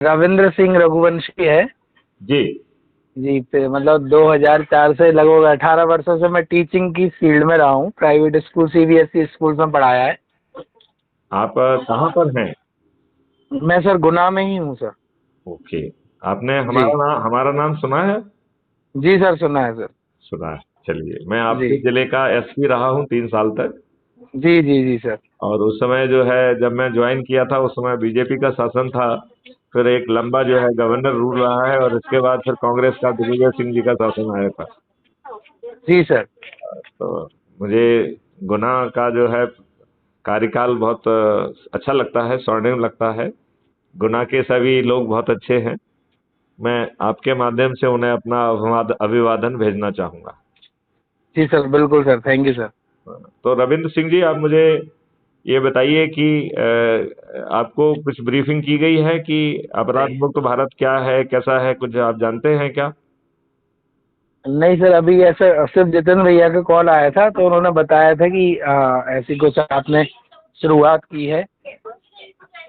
रविंद्र सिंह रघुवंशी है। जी। जी, पे मतलब 2004 से लगभग 18 वर्षों से मैं टीचिंग की फील्ड में रहा हूँ। प्राइवेट स्कूल, सीबीएसई स्कूल में पढ़ाया है। आप कहाँ पर हैं? मैं सर गुना में ही हूँ सर। ओके। आपने जी। हमारा नाम सुना है? जी सर, सुना है सर। सुना है। चलिए, मैं जी आपके जिले का एसपी रहा हूँ 3 साल तक। जी जी जी सर। और उस समय जो है, जब मैं ज्वाइन किया था उस समय बीजेपी का शासन था। फिर एक लंबा जो है गवर्नर रूल रहा है, और इसके बाद फिर कांग्रेस का दिग्विजय सिंह जी का शासन आया था। जी सर। तो मुझे गुना का जो है कार्यकाल बहुत अच्छा लगता है, स्वर्णिम लगता है। गुना के सभी लोग बहुत अच्छे हैं। मैं आपके माध्यम से उन्हें अपना अभिवादन भेजना चाहूंगा। जी सर, बिल्कुल सर, थैंक यू सर। तो रविंद्र सिंह जी, आप मुझे ये बताइए कि आपको कुछ ब्रीफिंग की गई है कि अपराध मुक्त भारत क्या है, कैसा है, कुछ आप जानते हैं क्या? नहीं सर, अभी ऐसे सिर्फ जितिन भैया का कॉल आया था, तो उन्होंने बताया था कि ऐसी कुछ आपने शुरुआत की है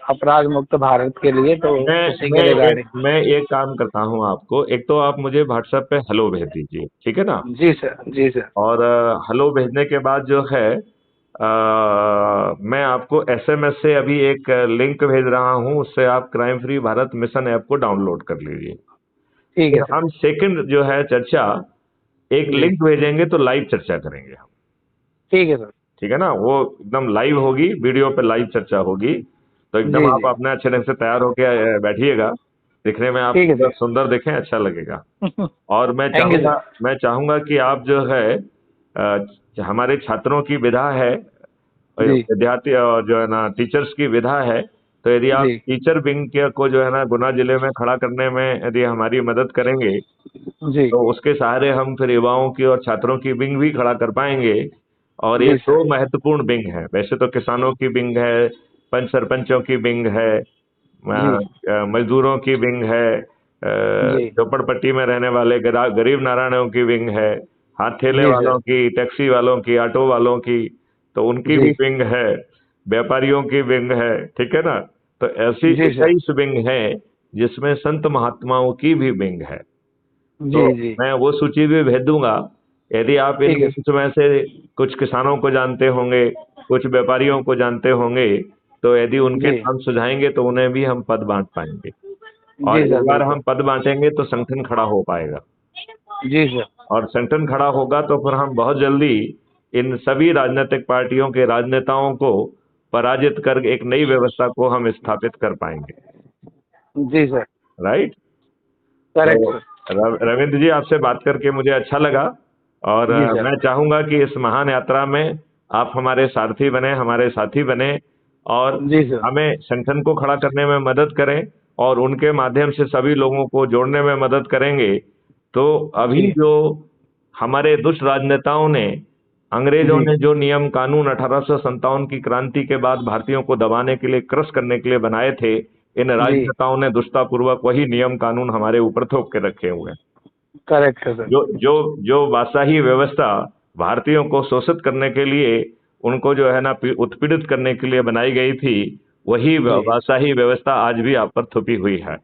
अपराध मुक्त भारत के लिए, तो मैं उसी मैं के एक रिगार्डिंग। मैं एक काम करता हूँ आपको, एक तो आप मुझे व्हाट्सएप पे हेलो भेज दीजिए, ठीक है ना? जी सर, जी सर। और हेलो भेजने के बाद जो है, मैं आपको एसएमएस से अभी एक लिंक भेज रहा हूँ, उससे आप crime free Bharat mission app को डाउनलोड कर लीजिए। ठीक फिर है सर। हम सेकंड जो है चर्चा, एक जी। लिंक भेजेंगे तो लाइव चर्चा करेंगे हम। ठीक है सर। ठीक है ना? वो एकदम लाइव होगी, वीडियो पे लाइव चर्चा होगी। तो एकदम जी आप जी। अपने अच्छे ढंग से तैयार होकर बैठिएगा। दिखने में आप ठीक है सुंदर सर। सुंदर दिखें, अच्छा लगेगा। और मैं थैंक यू चाहूंगा सर। मैं चाहूंगा कि आप जो है, हमारे छात्रों की विधा है, जी विद्यार्थी और जो है ना टीचर्स की विधा है। तो यदि आप जी टीचर विंग के को जो है ना गुना जिले में खड़ा करने में यदि हमारी मदद करेंगे, जी तो उसके सहारे हम फिर युवाओं की और छात्रों की विंग भी खड़ा कर पाएंगे। और ये जी दो सर। महत्वपूर्ण विंग है, वैसे तो किसानों की विंग है, पंच सरपंचों की विंग है, जी मजदूरों की विंग है, जी झोपड़पट्टी में रहने वाले गरीब नारायणों की विंग है, हाथ ठेले जी सर। वालों की, टैक्सी वालों की, ऑटो वालों की, तो उनकी भी जी विंग है, व्यापारियों की विंग है। ठीक है ना? तो ऐसी जी सर। 21 विंग है, जिसमें संत महात्माओं की भी विंग है। तो जी जी। मैं वो सूची भी भेज दूंगा। यदि आप इन ठीक है विंग्स में से कुछ किसानों को जानते होंगे, कुछ व्यापारियों को जानते होंगे, तो यदि उनके जी नाम सुझाएंगे तो उन्हें भी हम पद बांट पाएंगे। और जी एक सर, बार बिल्कुल। हम पद बांटेंगे तो संगठन खड़ा हो पाएगा। जी सर। और संगठन खड़ा होगा तो फिर हम बहुत जल्दी इन सभी राजनीतिक पार्टियों के राजनेताओं को पराजित कर एक नई व्यवस्था को हम स्थापित कर पाएंगे। जी सर। राइट? करेक्ट तो सर। रविंद्र जी, आपसे बात करके मुझे अच्छा लगा। और जी सर। मैं चाहूंगा कि इस महान यात्रा में आप हमारे सारथी बने, हमारे साथी बने, और जी सर। हमें संगठन को खड़ा करने में मदद करें, और उनके माध्यम से सभी लोगों को जोड़ने में मदद करेंगे। तो अभी जी जो हमारे दुष्ट राजनेताओं ने, अंग्रेजों जी ने जो नियम कानून 1857 की क्रांति के बाद भारतीयों को दबाने के लिए, क्रश करने के लिए बनाए थे, इन जी। राजनेताओं ने दुष्टापूर्वक वही नियम कानून हमारे ऊपर थोप के रखे हुए हैं। करेक्ट है सर। जो जो जो बादशाही व्यवस्था भारतीयों को शोषित करने के लिए, उनको जो है ना उत्पीड़ित करने के लिए बनाई गई थी, वही जी बादशाही व्यवस्था आज भी आप पर थोपी हुई है।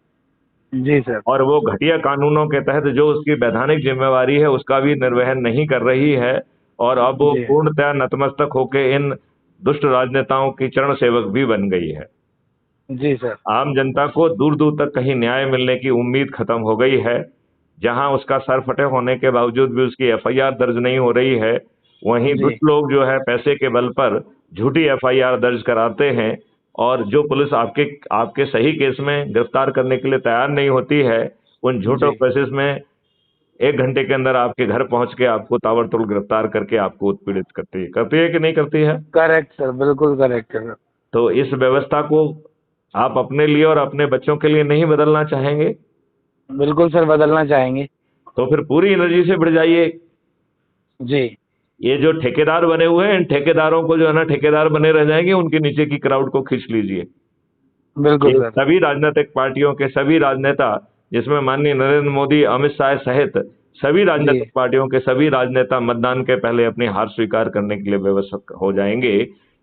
जी सर। और वो घटिया कानूनों के तहत जो उसकी वैधानिक जिम्मेवारी है उसका भी निर्वहन नहीं कर रही है। और अब वो जी पूर्णतः नतमस्तक होकर इन दुष्ट राजनेताओं की चरण सेवक भी बन गई है। जी सर। आम जनता को दूर दूर तक कहीं न्याय मिलने की उम्मीद खत्म हो गई है। जहां उसका सर फटे होने के बावजूद भी उसकी एफआईआर दर्ज नहीं हो रही है, वहीं जी दुष्ट लोग जो है पैसे के बल पर झूठी एफआईआर दर्ज कराते हैं। और जो पुलिस आपके आपके सही केस में गिरफ्तार करने के लिए तैयार नहीं होती है, उन झूठों जी। केसेस में 1 घंटे के अंदर आपके घर पहुंच के आपको ताबड़तोड़ गिरफ्तार करके आपको उत्पीड़ित करती है कि नहीं करती है? करेक्ट सर, बिल्कुल करेक्ट है सर। तो इस व्यवस्था को आप अपने लिए और अपने बच्चों के लिए नहीं बदलना चाहेंगे? बिल्कुल सर, बदलना चाहेंगे। तो फिर पूरी एनर्जी से बढ़ जाइए। जी। ये जो ठेकेदार बने हुए हैं, इन ठेकेदारों को जो है ना, ठेकेदार बने रह जाएंगे, उनके नीचे की क्राउड को खींच लीजिए। बिल्कुल ये सर। सभी राजनीतिक पार्टियों के सभी राजनेता, जिसमें माननीय नरेंद्र मोदी, अमित शाह सहित सभी जी राजनीतिक पार्टियों के सभी राजनेता मतदान के पहले अपनी हार स्वीकार करने के लिए व्यवस्थित हो जाएंगे,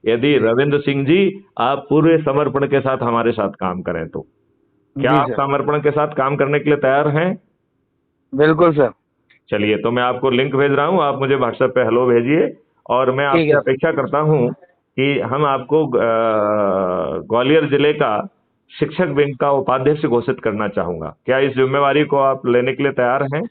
यदि जी रविंद्र सिंह जी आप पूरे समर्पण के साथ हमारे साथ काम करें तो। क्या जी आप सर। समर्पण के साथ काम करने के लिए तैयार हैं? बिल्कुल सर। चलिए, तो मैं आपको लिंक भेज रहा हूँ, आप मुझे व्हाट्सएप पे हेलो भेजिए। और मैं ठीक आपसे है सर। अपेक्षा करता हूँ कि हम आपको ग्वालियर जिले का शिक्षक विंग का उपाध्यक्ष घोषित करना चाहूंगा। क्या इस जिम्मेवारी को आप लेने के लिए तैयार हैं?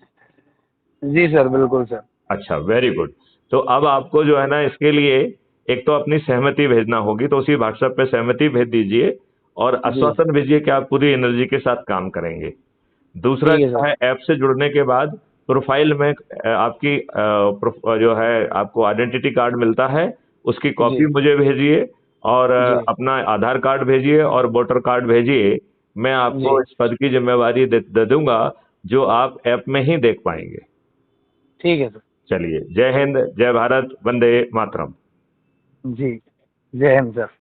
जी सर, बिल्कुल सर। अच्छा, वेरी गुड। तो अब आपको जो है ना, इसके लिए एक तो अपनी सहमति भेजना होगी, तो उसी व्हाट्सएप पे सहमति भेज दीजिए और जी। आश्वासन भेजिए कि आप पूरी एनर्जी के साथ काम करेंगे। दूसरा ठीक है क्या सर। है, ऐप से जुड़ने के बाद प्रोफाइल में आपकी जो है आपको आइडेंटिटी कार्ड मिलता है, उसकी कॉपी जी। मुझे भेजिए और जी। अपना आधार कार्ड भेजिए और वोटर कार्ड भेजिए। मैं जी। आपको इस पद की जिम्मेवारी दे दूंगा, जो आप ऐप में ही देख पाएंगे। ठीक है सर। चलिए, जय हिंद, जय भारत, वंदे मातरम। जी। जय हिंद सर।